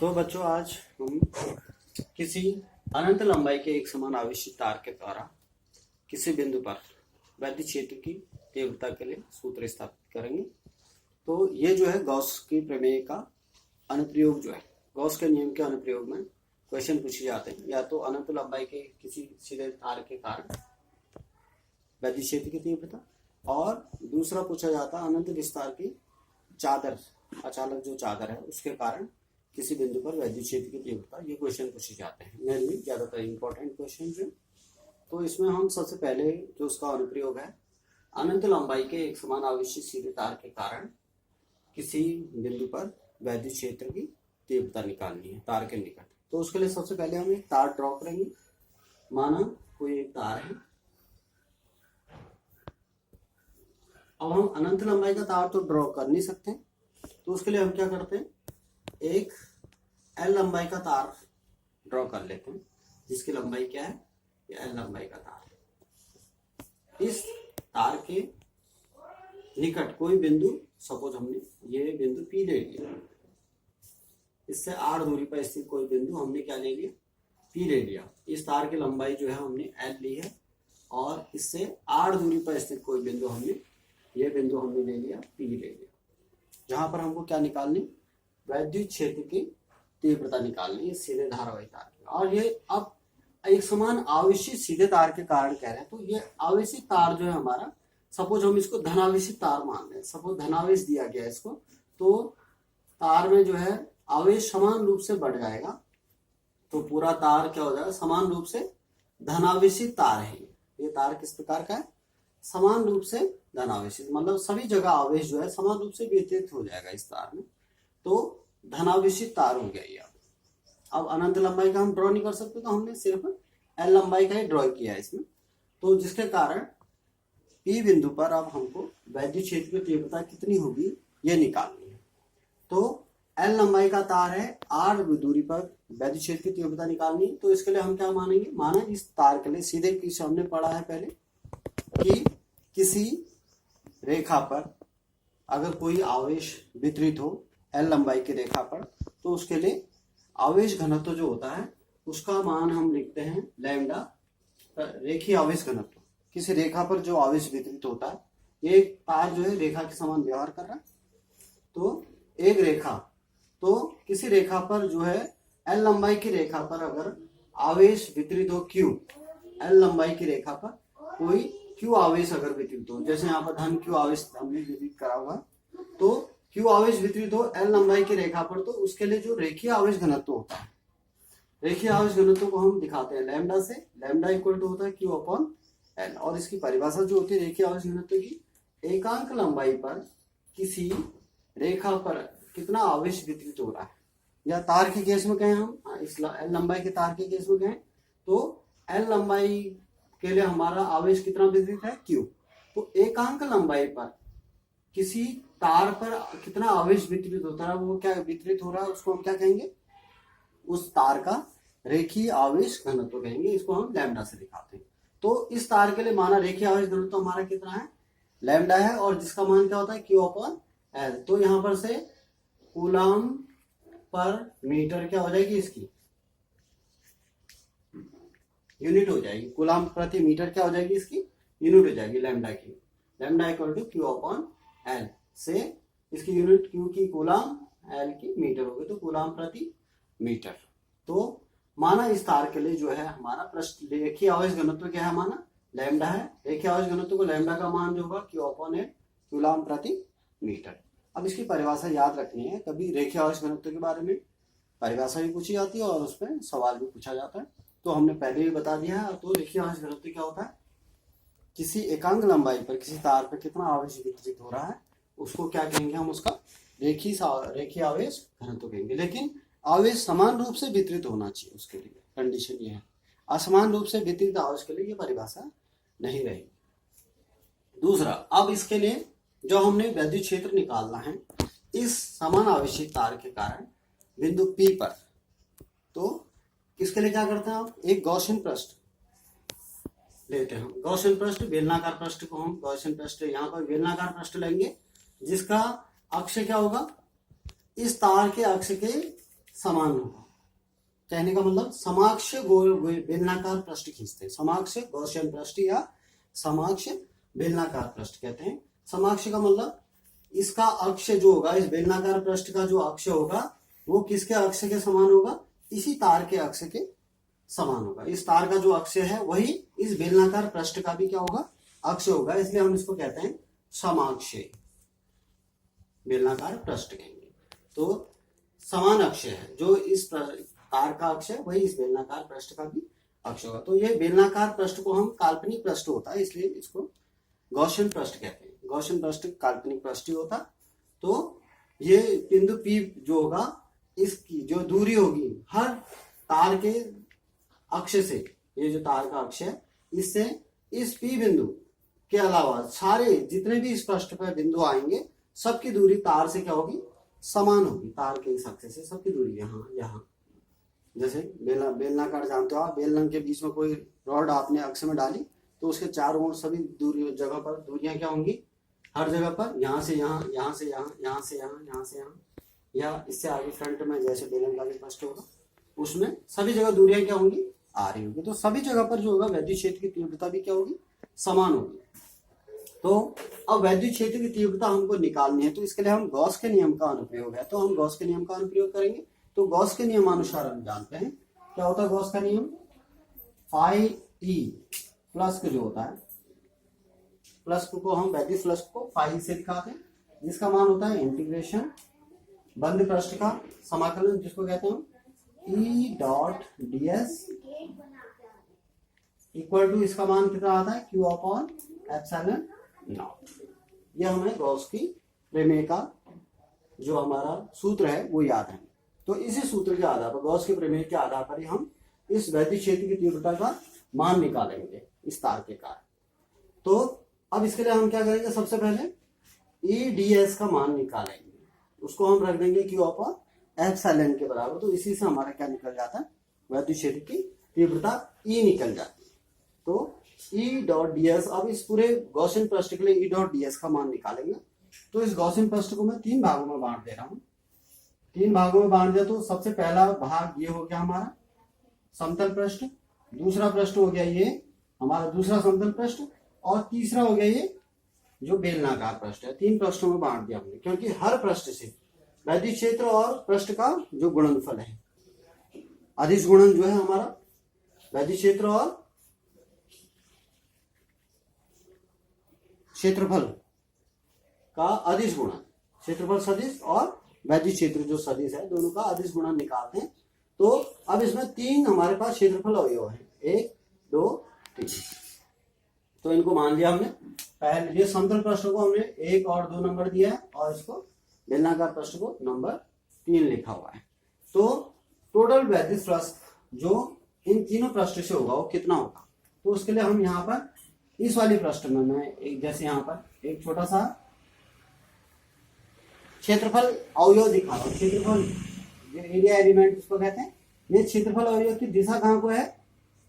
तो बच्चों आज हम किसी अनंत लंबाई के एक समान आवेशित तार के द्वारा किसी बिंदु पर वैद्युत क्षेत्र की तीव्रता के लिए सूत्र स्थापित करेंगे। तो ये जो है गॉस की प्रमेय का अनुप्रयोग जो है, गॉस के नियम के अनुप्रयोग में क्वेश्चन पूछे जाते हैं। या तो अनंत लंबाई के किसी सीधे तार के कारण वैद्युत क्षेत्र की तीव्रता, और दूसरा पूछा जाता है अनंत विस्तार की चादर, अचानक जो चादर है उसके कारण किसी बिंदु पर वैद्युत क्षेत्र की तीव्रता। ये क्वेश्चन पूछे जाते हैं, मेनली ज्यादातर इंपॉर्टेंट क्वेश्चन जो। तो इसमें हम सबसे पहले जो उसका अनुप्रयोग है, अनंत लंबाई के एक समान आवेशित सीधे तार के कारण किसी बिंदु पर वैद्युत क्षेत्र की तीव्रता निकालनी है तार के निकट। तो उसके लिए सबसे पहले हम एक तार ड्रॉ करेंगे। माना कोई एक तार है, अब हम अनंत लंबाई का तार तो ड्रॉ कर नहीं सकते, तो उसके लिए हम क्या करते हैं, एक एल लंबाई का तार ड्रॉ कर लेते हैं, जिसकी लंबाई क्या है, ये एल लंबाई का तार है। इस तार के निकट कोई बिंदु, सपोज हमने ये बिंदु पी ले लिया, इससे आर दूरी पर स्थित कोई बिंदु हमने क्या ले लिया, पी ले लिया। इस तार की लंबाई जो है हमने एल ली है, और इससे आर दूरी पर स्थित कोई बिंदु हमने, ये बिंदु हमने ले लिया, पी ले लिया, जहां पर हमको क्या निकालनी, वैद्युत क्षेत्र की तीव्रता निकालनी है सीधे धारावाही तार की। और ये अब एक समान आवेशित सीधे तार के कारण कह रहे हैं, तो ये आवेशित तार जो है हमारा, सपोज हम इसको धनावेशित तार मान रहे हैं, सपोज धनावेश दिया गया इसको, तो तार में जो है आवेश समान रूप से बढ़ जाएगा, तो पूरा तार क्या हो जाएगा, समान रूप से धनावेशित तार है। ये तार किस प्रकार का है, समान रूप से धनावेशित, मतलब सभी जगह आवेश जो है समान रूप से वितरित हो जाएगा इस तार में, तो धनावेशित तार हो गया ये। अब अनंत लंबाई का हम ड्रॉ नहीं कर सकते, तो हमने सिर्फ एल लंबाई का ही ड्रॉ किया है इसमें, तो जिसके कारण पी बिंदु पर अब हमको वैद्युत क्षेत्र की तीव्रता कितनी होगी ये निकालनी है। तो एल लंबाई का तार है, आर दूरी पर वैद्युत क्षेत्र की तीव्रता निकालनी है। तो इसके लिए हम क्या मानेंगे, माना इस तार के लिए सीधे किस हमने पढ़ा है पहले कि किसी रेखा पर अगर कोई आवेश वितरित हो एल लंबाई की रेखा पर, तो उसके लिए आवेश घनत्व जो होता है उसका मान हम लिखते हैं लैम्डा, रेखीय आवेश घनत्व। किसी रेखा पर जो आवेश वितरित होता है, ये तार जो है रेखा के समान व्यवहार कर रहा है, तो एक रेखा, तो किसी रेखा पर जो है एल लंबाई की रेखा पर अगर आवेश वितरित हो क्यू, एल लंबाई की रेखा पर कोई क्यू आवेश अगर वितरित हो, जैसे यहाँ पर धन क्यू आवेश हमने वितरित करा हुआ, तो क्यू आवेश वितरित हो एल लंबाई की रेखा पर, तो उसके लिए जो रेखीय आवेश घनत्व होता है, रेखीय आवेश घनत्व को हम दिखाते हैं लैम्डा से। लैम्डा इक्वल टू होता है क्यू अपॉन एल, और इसकी परिभाषा जो होती है रेखीय आवेश घनत्व की, एकांक लंबाई पर किसी रेखा पर कितना आवेश वितरित हो रहा है, या तार के केस में कहें हम, इस एल लंबाई के तार के केस में कहें, तो एल लंबाई के लिए हमारा आवेश कितना वितरित है, क्यू। तो एकांक लंबाई पर किसी तार पर कितना आवेश वितरित होता है, वो क्या वितरित हो रहा है, उसको हम क्या कहेंगे, उस तार का रेखीय आवेश घनत्व कहेंगे, इसको हम लैम्डा से दिखाते हैं। तो इस तार के लिए माना रेखीय आवेश घनत्व हमारा कितना है, लैम्डा है, और जिसका मान क्या होता है, क्यू अपॉन एल। तो यहां पर से कूलम पर मीटर क्या हो जाएगी, इसकी यूनिट हो जाएगी, कूलम प्रति मीटर क्या हो जाएगी, इसकी यूनिट हो जाएगी लैम्डा की। Lambda equal to Q upon L से इसकी यूनिट क्यू की कूलम, एल की मीटर हो गई, तो कूलम प्रति मीटर। तो माना इस तार के लिए जो है हमारा पृष्ठ रेखीय आवेश घनत्व क्या है, माना लैम्डा है, रेखीय आवेश घनत्व को लैम्डा का मान जो होगा क्यू अपॉन एल, कूलम प्रति मीटर। अब इसकी परिभाषा याद रखनी है, कभी रेखीय आवेश घनत्व के बारे में परिभाषा भी पूछी जाती है और उसमें सवाल भी पूछा जाता है, तो हमने पहले भी बता दिया है। तो रेखीय आवेश घनत्व क्या होता है, किसी एकांक लंबाई पर किसी तार पर कितना आवेश वितरित हो रहा है, उसको क्या कहेंगे हम, उसका रेखीय आवेश घनत्व कहेंगे। लेकिन आवेश समान रूप से वितरित होना चाहिए, उसके लिए कंडीशन ये है, असमान रूप से वितरित आवेश के लिए ये परिभाषा नहीं रहेगी। दूसरा, अब इसके लिए जो हमने वैद्युत क्षेत्र निकालना है इस समान आवेशित तार के कारण बिंदु P पर, तो इसके लिए क्या करते हैं, आप एक गॉसियन पृष्ठ लेते हैं। गॉसियन पृष्ठ, बेलनाकार पृष्ठ को हम गॉसियन पृष्ठ, यहाँ पर बेलनाकार पृष्ठ लेंगे, जिसका अक्ष क्या होगा, इस तार के अक्ष के समान होगा। कहने का मतलब समाक्ष गोल बेलनाकार पृष्ठ खींचते हैं, समाक्ष गॉसियन पृष्ठ या समाक्ष बेलनाकार पृष्ठ कहते हैं। समाक्ष का मतलब इसका अक्ष जो होगा, इस बेलनाकार पृष्ठ का जो अक्ष होगा वो किसके अक्ष के समान होगा, इसी तार के अक्ष के समान होगा। इस तार का जो अक्ष है वही इस बेलनाकार पृष्ठ का भी क्या होगा, अक्ष होगा, इसलिए हम इसको कहते हैं समाक्ष बेलनाकार पृष्ठ कहेंगे। तो समान अक्ष है, जो इस तार का अक्ष है वही इस बेलनाकार पृष्ठ का भी अक्ष होगा। तो ये बेलनाकार पृष्ठ को हम काल्पनिक पृष्ठ होता है इसलिए इसको गॉसियन पृष्ठ कहते हैं। गॉसियन पृष्ठ काल्पनिक पृष्ठ ही होता। तो ये बिंदु P जो होगा, इसकी जो दूरी होगी हर तार के अक्ष से, ये जो तार का अक्ष है इससे इस P बिंदु के अलावा सारे जितने भी इस पृष्ठ पर बिंदु आएंगे सबकी दूरी तार से क्या होगी, समान होगी। तार के इस अक्ष से सबकी दूरी यहाँ जैसे बेलनाकार जानते हो आप, बेलन के बीच में कोई रॉड आपने अक्ष में डाली तो उसके चारों ओर सभी दूरी जगह पर दूरियां क्या होंगी, हर जगह पर यहाँ से यहाँ, यहाँ से यहाँ, यहाँ से यहाँ, यहाँ से यहाँ, या इससे आगे फ्रंट में जैसे बेलन का भी पृष्ठ होगा उसमें सभी जगह दूरियां क्या होंगी, आ रही होगी। तो सभी जगह पर जो होगा वैद्युत क्षेत्र की तीव्रता भी क्या होगी, समान होगी। तो अब वैद्युत क्षेत्र की तीव्रता हमको निकालनी है, तो इसके लिए हम गॉस के नियम का अनुप्रयोग है, तो हम गॉस के नियम का अनुप्रयोग करेंगे। तो गॉस के नियमानुसार हम जानते हैं क्या होता है गॉस का नियम, फाई ई प्लस जो होता है, प्लस को हम वैद्युत फ्लक्स को फाई से दिखाते हैं, जिसका मान होता है इंटीग्रेशन बंद पृष्ठ का समाकलन, जिसको कहते हैं E dot D S equal to, इसका मान कितना आता है, क्यू अपॉन एप्सिलॉन नॉट। ये हमें गॉस की प्रमेय का जो हमारा सूत्र है वो याद है। तो इसी सूत्र के आधार पर, गॉस के प्रमेय के आधार पर ही हम इस वैद्युत क्षेत्र की तीव्रता का मान निकालेंगे इस तार के कारण। तो अब इसके लिए हम क्या करेंगे, सबसे पहले ई डी एस का मान निकालेंगे, उसको हम रख देंगे क्यू अपॉन एप्सिलॉन के बराबर। तो इसी से हमारा क्या निकल जाता है, वैद्युत क्षेत्र की तीव्रता ई निकल जाती है। तो ई डॉट डी एस, अब इस पूरे गॉसियन पृष्ठ के लिए ई डॉट डी एस का मान निकालेंगे। तो इस गॉसियन पृष्ठ को मैं 3 भागों में बांट दे रहा हूँ। 3 भागों में बांट दिया तो सबसे पहला भाग ये हो गया हमारा समतल पृष्ठ, दूसरा पृष्ठ हो गया ये हमारा दूसरा समतल पृष्ठ, और तीसरा हो गया ये जो बेलनाकार पृष्ठ है। 3 पृष्ठों में बांट दिया हमने, क्योंकि हर पृष्ठ से वैद्युत क्षेत्र और पृष्ठ का जो गुणनफल है, अदिश गुणन जो है हमारा वैद्युत क्षेत्र और क्षेत्रफल का अदिश गुणन, क्षेत्रफल सदिश और वैद्युत क्षेत्र जो सदिश है, दोनों का अदिश गुणन निकालते हैं। तो अब इसमें 3 हमारे पास क्षेत्रफल अवयव है, 1 2 3। तो इनको मान लिया हमने। पहले ये समतल पृष्ठ को हमने 1 और 2 नंबर दिया है, और इसको बेलनाकार पृष्ठ को नंबर 3 लिखा हुआ है। तो टोटल वैद्युत फ्लक्स जो इन तीनों पृष्ठ से होगा वो कितना होगा, तो उसके लिए हम यहाँ पर इस वाली पृष्ठ में मैं एक, जैसे यहाँ पर एक छोटा सा क्षेत्रफल अवयव दिखा रहा हूँ। क्षेत्रफल जो एरिया एलिमेंट उसको कहते हैं। ये क्षेत्रफल अवयव की दिशा कहाँ को है,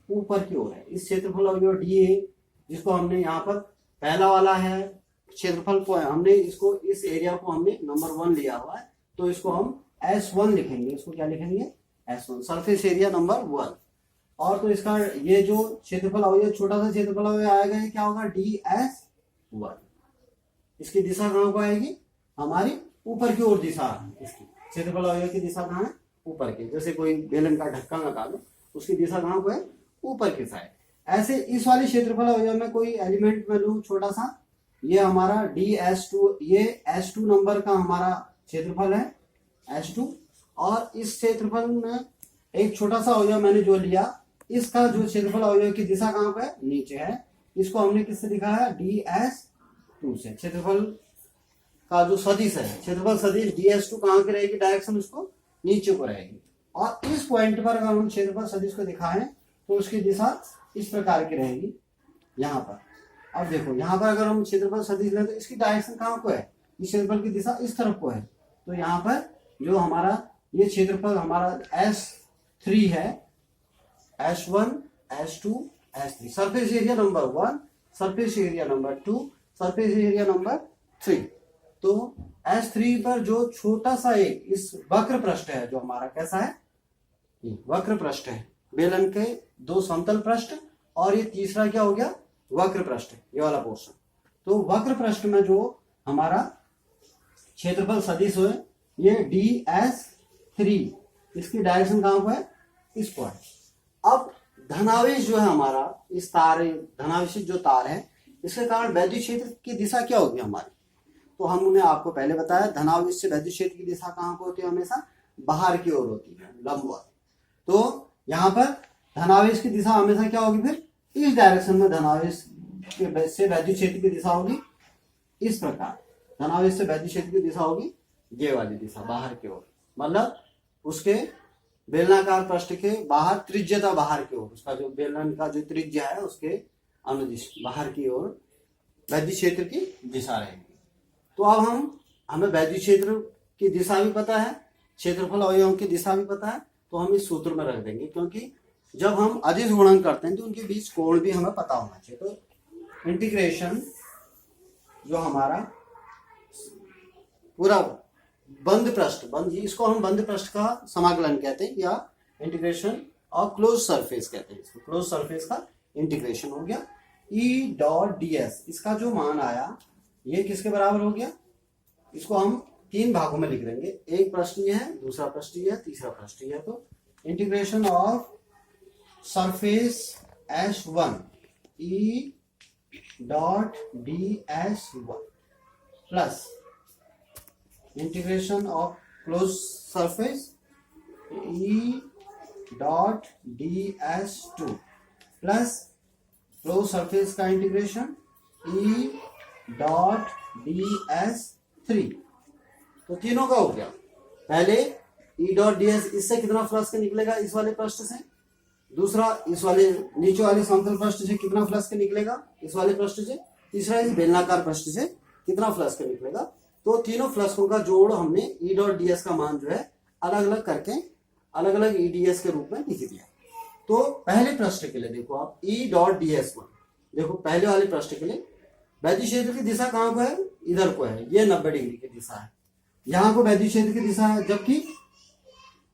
ऊपर की ओर है। इस क्षेत्रफल अवयव डी ए, जिसको हमने यहाँ पर पहला वाला है क्षेत्रफल को है, हमने इसको इस एरिया को हमने नंबर 1 लिया हुआ है, तो इसको हम S1 लिखेंगे। इसको क्या लिखेंगे, S1, सरफेस एरिया नंबर 1। और तो इसका ये जो क्षेत्रफल अवयव छोटा सा क्षेत्रफल अवयव आएगा, ये क्या होगा, DS1। इसकी दिशा कहाँ को आएगी, हमारी ऊपर की ओर दिशा। इसकी क्षेत्रफल अवयव की दिशा कहाँ है, ऊपर की। जैसे कोई बेलन का ढक्कन लगा लो, उसकी दिशा कहाँ को है, ऊपर की साइड। ऐसे इस वाले क्षेत्रफल अवयव में कोई एलिमेंट में लूं छोटा सा, ये हमारा DS2, ये S2 नंबर का हमारा क्षेत्रफल है, S2। और इस क्षेत्रफल में एक छोटा सा अवयव मैंने जो लिया, इसका जो क्षेत्रफल अवयव की दिशा कहाँ पे है, नीचे है। इसको हमने किससे दिखाया है, DS2 से। क्षेत्रफल का जो सदिश है, क्षेत्रफल सदिश DS2 कहाँ की रहेगी, डायरेक्शन उसको नीचे को रहेगी। और इस पॉइंट पर अगर हम क्षेत्रफल सदिश को दिखाएं तो उसकी दिशा इस प्रकार की रहेगी यहाँ पर। अब देखो यहाँ पर अगर हम क्षेत्रफल सदिश लें तो इसकी डायरेक्शन कहाँ को है, इस क्षेत्रफल की दिशा इस तरफ को है। तो यहाँ पर जो हमारा ये क्षेत्रफल हमारा S3 है, S1 S2 S3, surface area number 1, surface area number 2, surface area number 3। तो S3 पर जो छोटा सा एक इस वक्र पृष्ठ है, जो हमारा कैसा है, ये वक्र पृष्ठ है, बेलन के दो समतल पृष्ठ और ये तीसरा क्या हो गया, वक्र पृष्ठ, ये वाला पोर्शन। तो वक्र पृष्ठ में जो हमारा क्षेत्रफल सदिश है ये DS3, इसकी डायरेक्शन कहां पर है, इसको है। अब धनावेश जो है हमारा, इस तार धनावेशित जो तार है, इसके कारण वैद्युत क्षेत्र की दिशा क्या होगी हमारी, तो हमने आपको पहले बताया धनावेश से वैद्युत क्षेत्र की दिशा कहां पर होती है, हमेशा बाहर की ओर होती है, लंबवत। तो यहाँ पर धनावेश की दिशा हमेशा क्या होगी, फिर इस डायरेक्शन में धनावेश से वैद्युत क्षेत्र की दिशा होगी इस प्रकार, धनावेश से वैद्युत क्षेत्र की दिशा होगी ये वाली दिशा, बाहर की ओर, मतलब उसके बेलनाकार पृष्ठ के बाहर, त्रिज्यता बाहर की ओर, उसका जो बेलन का जो त्रिज्या है उसके अनुदिश बाहर की ओर वैद्युत क्षेत्र की दिशा रहेगी। तो अब हमें वैद्युत क्षेत्र की दिशा भी पता है, क्षेत्रफल अवयवों की दिशा भी पता है, तो हम इस सूत्र में रख देंगे, क्योंकि जब हम अदिश गुणन करते हैं तो उनके बीच कोण भी हमें पता होना चाहिए। तो इंटीग्रेशन जो हमारा पूरा बंद पृष्ठ, बंद, इसको हम बंद पृष्ठ का समाकलन कहते हैं, या इंटीग्रेशन और क्लोज सरफेस कहते हैं इसको, क्लोज सरफेस का इंटीग्रेशन हो गया। E.ds इसका जो मान आया ये किसके बराबर हो गया, इसको हम 3 भागों में लिख देंगे, एक पृष्ठ ये है, दूसरा पृष्ठ ये है, तीसरा पृष्ठ ये है। तो integration of surface S1 E.ds1 plus integration of close surface E.ds2 plus close surface का इंटीग्रेशन E.ds3। तो तीनों का हो गया। पहले E.ds इससे कितना फ्लक्स निकलेगा, इस वाले पृष्ठ से, दूसरा इस वाले नीचे वाले समतल पृष्ठ से कितना फ्लक्स निकलेगा, इस वाले पृष्ठ से, तीसरा इस बेलनाकार पृष्ठ से कितना फ्लक्स निकलेगा। तो तीनों फ्लक्सों का जोड़ हमने E.ds का मान जो है अलग अलग करके अलग अलग EDS के रूप में लिख दिया। तो पहले पृष्ठ के लिए देखो आप E.ds1, देखो पहले वाले पृष्ठ के लिए वैद्युत क्षेत्र की दिशा कहां को है, इधर को है, ये 90 डिग्री की दिशा है, यहाँ को वैद्युत क्षेत्र की दिशा है, जबकि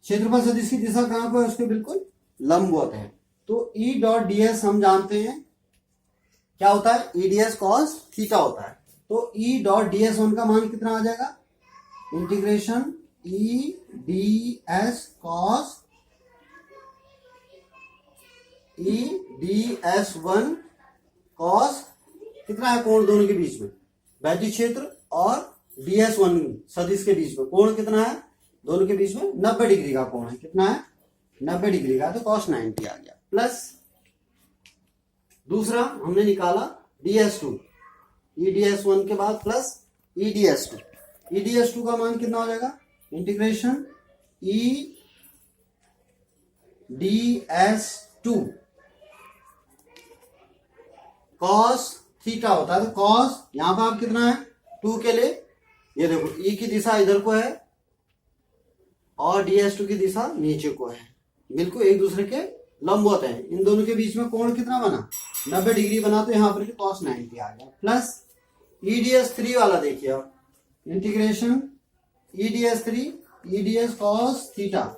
क्षेत्रफल सदिश की दिशा कहां को है, उसके बिल्कुल लंबवत है। तो E.ds हम जानते हैं क्या होता है, EDS cos थीटा होता है। तो E.ds1 का मान कितना आ जाएगा, इंटीग्रेशन EDS cos कितना है, कोण दोनों के बीच में, वैद्युत क्षेत्र और DS1 सदिश के बीच में कोण कितना है, दोनों के बीच में 90 डिग्री का कोण है, कितना है, 90 डिग्री का, तो cos 90 आ गया। प्लस दूसरा हमने निकाला DS2, EDS1 के बाद प्लस EDS2, EDS2 का मान कितना हो जाएगा, इंटीग्रेशन EDS2 cos थीटा होता है। तो cos यहां पर आप कितना है, 2 के लिए, ये देखो E की दिशा इधर को है और DS2 की दिशा नीचे को है, बिल्कुल एक दूसरे के लंबवत है, इन दोनों के बीच में कोण कितना बना, 90 डिग्री बना, तो यहाँ पर cos 90 आ गया। प्लस EDS3 वाला देखिए आप, integration EDS3 EDS cos theta,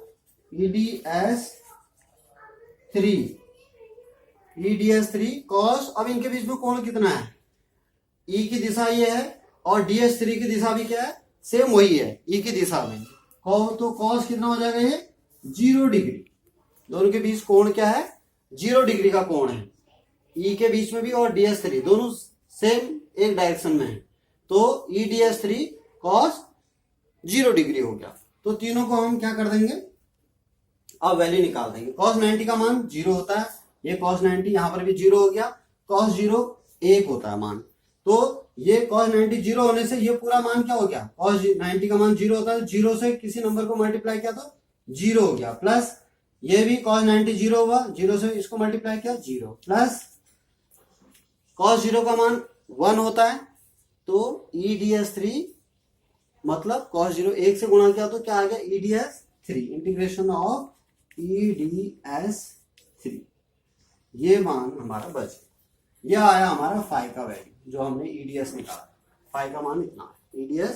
EDS3 cos, अब इनके बीच में कोण कितना है, E की दिशा ये है और DS3 की दिशा भी क्या है, सेम वही है, E की दिशा में, तो cos कितना हो जाएगा, ये 0 डिग्री, दोनों के बीच कोण क्या है, 0 डिग्री का कोण है, E के बीच में भी और DS3 दोनों सेम एक डायरेक्शन में है, तो EDS3 cos 0 डिग्री हो गया। तो तीनों को हम क्या कर देंगे, अब वैल्यू निकाल देंगे। cos 90 का मान 0 होता है, ये cos 90 यहां पर भी 0 हो गया, cos 0 1 होता है मान, तो ये cos 90 0 होने से ये पूरा मान क्या हो गया, cos 90 का मान 0 होता है, 0 से किसी नंबर को मल्टीप्लाई किया तो 0 हो गया, प्लस ये भी cos 90 0 हुआ, 0 से इसको मल्टीप्लाई किया 0, प्लस cos 0 का मान 1 होता है, तो EDS3 मतलब cos 0 1 से गुणा किया तो क्या आ गया, EDS3, इंटीग्रेशन ऑफ EDS3, ये मान हमारा बच गया। ये आया हमारा फाई का वैल्यू, जो हमने EDS निकाला, फाई का मान इतना है। ds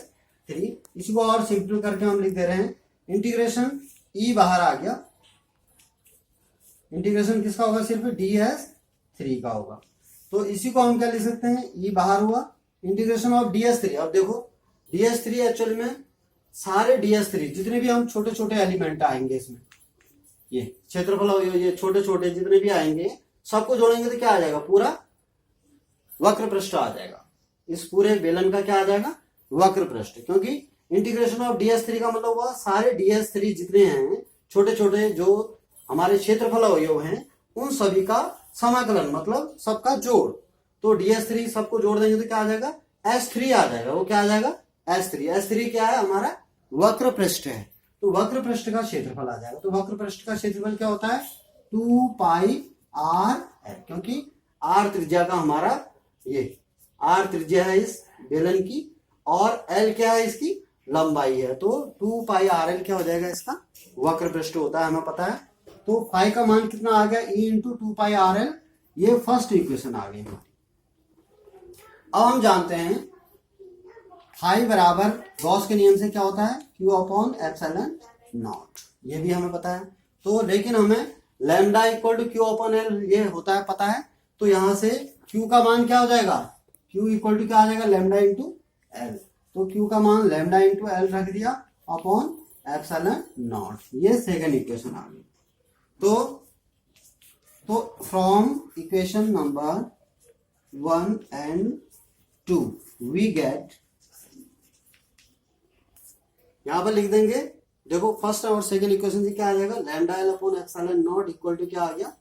3। इसी को और सिंपल करके हम लिख दे रहे हैं, इंटीग्रेशन e बाहर आ गया, इंटीग्रेशन किसका होगा, सिर्फ ds 3 का होगा। तो इसी को हम क्या लिख सकते हैं, e बाहर हुआ, इंटीग्रेशन ऑफ ds 3। अब देखो ds 3 एक्चुअली में सारे ds 3 जितने भी हम छोटे छोटे एलिमेंट आएंगे इसमें, ये क्षेत्रफल ये छोटे छोटे जितने भी आएंगे सबको जोड़ेंगे तो क्या आ जाएगा, पूरा वक्र पृष्ठ आ जाएगा। इस पूरे बेलन का क्या आ जाएगा, वक्र पृष्ठ। क्योंकि इंटीग्रेशन ऑफ ds 3 का मतलब हुआ सारे ds 3 जितने हैं छोटे छोटे जो हमारे क्षेत्रफल अवयव हैं उन सभी का समाकलन, मतलब सबका जोड़। तो ds 3 सबको जोड़ देंगे तो क्या आ जाएगा, s3 आ जाएगा। वो क्या आ जाएगा, s3। s3 क्या है, हमारा वक्र पृष्ठ है। तो वक्र पृष्ठ का क्षेत्रफल आ जाएगा। तो वक्र पृष्ठ का क्षेत्रफल क्या होता है, 2 पाई r l, क्योंकि r त्रिज्या का हमारा, ये r त्रिज्या है इस बेलन की और l क्या है, इसकी लंबाई है। तो 2 पाई r l क्या हो जाएगा, इसका वक्र पृष्ठ होता है, हमें पता है। तो फाई का मान कितना आ गया, e इंटू 2 पाई r l, ये फर्स्ट इक्वेशन आ गई हमारी। अब हम जानते हैं फाई बराबर गॉस के नियम से क्या होता है, q अपॉन एप्सिलॉन नॉट, ये भी हमें पता है। तो लेकिन हमें lambda equal to Q upon L ये होता है पता है। तो यहां से q का मान क्या हो जाएगा, q इक्वल टू क्या आ जाएगा, लैम्डा इंटू एल। तो q का मान लैम्डा इंटू एल रख दिया अपॉन एप्सिलॉन नॉट, ये सेकंड इक्वेशन आ गई। तो from equation number 1 and 2 we get, यहां पर लिख देंगे, देखो फर्स्ट और सेकंड इक्वेशन से क्या आ जाएगा, lambda L upon epsilon naught equal to क्या आ गया,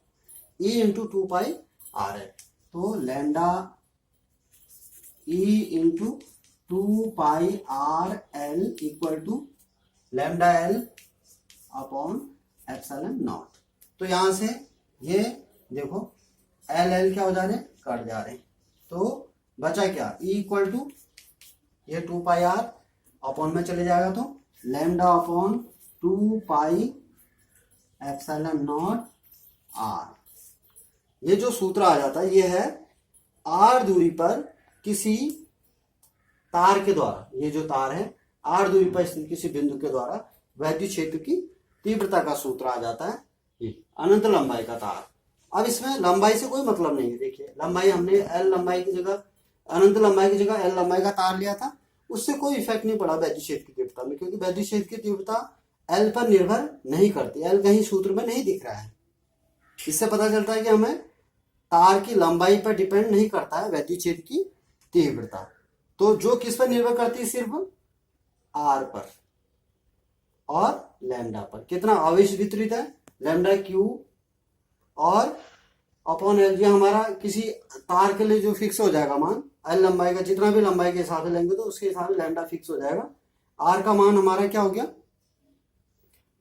e into 2 pi R L. तो लैम्डा e into 2 pi R L equal to lambda L upon epsilon naught. तो यहां से ये देखो एल एल क्या हो जा रहे हैं, कट जा रहे हैं। तो बचा क्या, e इक्वल टू ये 2 पाई आर अपॉन में चले जाएगा तो lambda upon 2 pi epsilon naught R. ये जो सूत्र आ जाता है ये है आर दूरी पर किसी तार के द्वारा, ये जो तार है आर दूरी पर स्थित किसी बिंदु के द्वारा वैद्युत क्षेत्र की तीव्रता का सूत्र आ जाता है, ये अनंत लंबाई का तार। अब इसमें लंबाई से कोई मतलब नहीं है, देखिए लंबाई हमने एल लंबाई की जगह, अनंत लंबाई की जगह एल लंबाई का तार लिया था, उससे कोई इफेक्ट नहीं पड़ा वैद्युत क्षेत्र की तीव्रता में, क्योंकि वैद्युत क्षेत्र की तीव्रता एल पर निर्भर नहीं करती, एल कहीं सूत्र में नहीं दिख रहा है। इससे पता चलता है कि हमें तार की लंबाई पर डिपेंड नहीं करता है वैद्युत क्षेत्र की तीव्रता। तो जो किस पर निर्भर करती है, सिर्फ आर पर और लैम्डा पर। कितना आवेश वितरित है, लैम्डा क्यू और अपॉन एल, ये हमारा किसी तार के लिए जो फिक्स हो जाएगा मान, एल लंबाई का जितना भी लंबाई के हिसाब से लेंगे तो उसके हिसाब से लैम्डा फिक्स हो जाएगा। आर का मान हमारा क्या हो गया,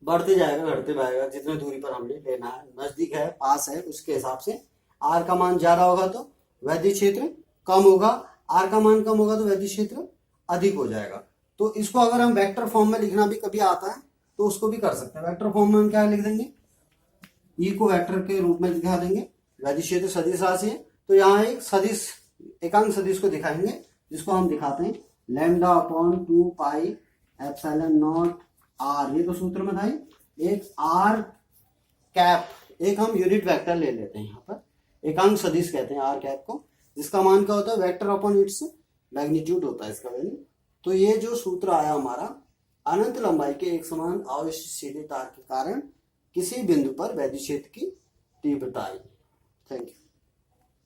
बढ़ते जाएगा घटते जाएगा, जितने दूरी पर हमने लेना है, नजदीक है पास है उसके हिसाब से। आर का मान ज्यादा होगा तो वैद्युत क्षेत्र कम होगा, आर का मान कम होगा तो वैद्युत क्षेत्र अधिक हो जाएगा। तो इसको अगर हम वेक्टर फॉर्म में लिखना भी कभी आता है तो उसको भी कर सकते हैं। वेक्टर फॉर्म में हम क्या लिख देंगे, ई को वेक्टर के रूप में दिखा देंगे, वैद्युत क्षेत्र सदिश राशि है। तो यहाँ एक सदिश, एकांक सदिश को दिखाएंगे जिसको हम दिखाते हैं lambda upon 2 pi epsilon naught R, ये तो सूत्र में था। एक आर कैप, एक हम यूनिट वेक्टर ले लेते हैं, यहाँ पर एकांक सदिश कहते हैं आर कैप को, जिसका मान क्या होता है, वेक्टर अपॉन इट्स मैग्नीट्यूड होता है इसका वैल्यू। तो ये जो सूत्र आया हमारा, अनंत लंबाई के एक समान आवेश सीधे तार के कारण किसी बिंदु पर वैद्युत क्षेत्र की तीव्रता आई। Thank you.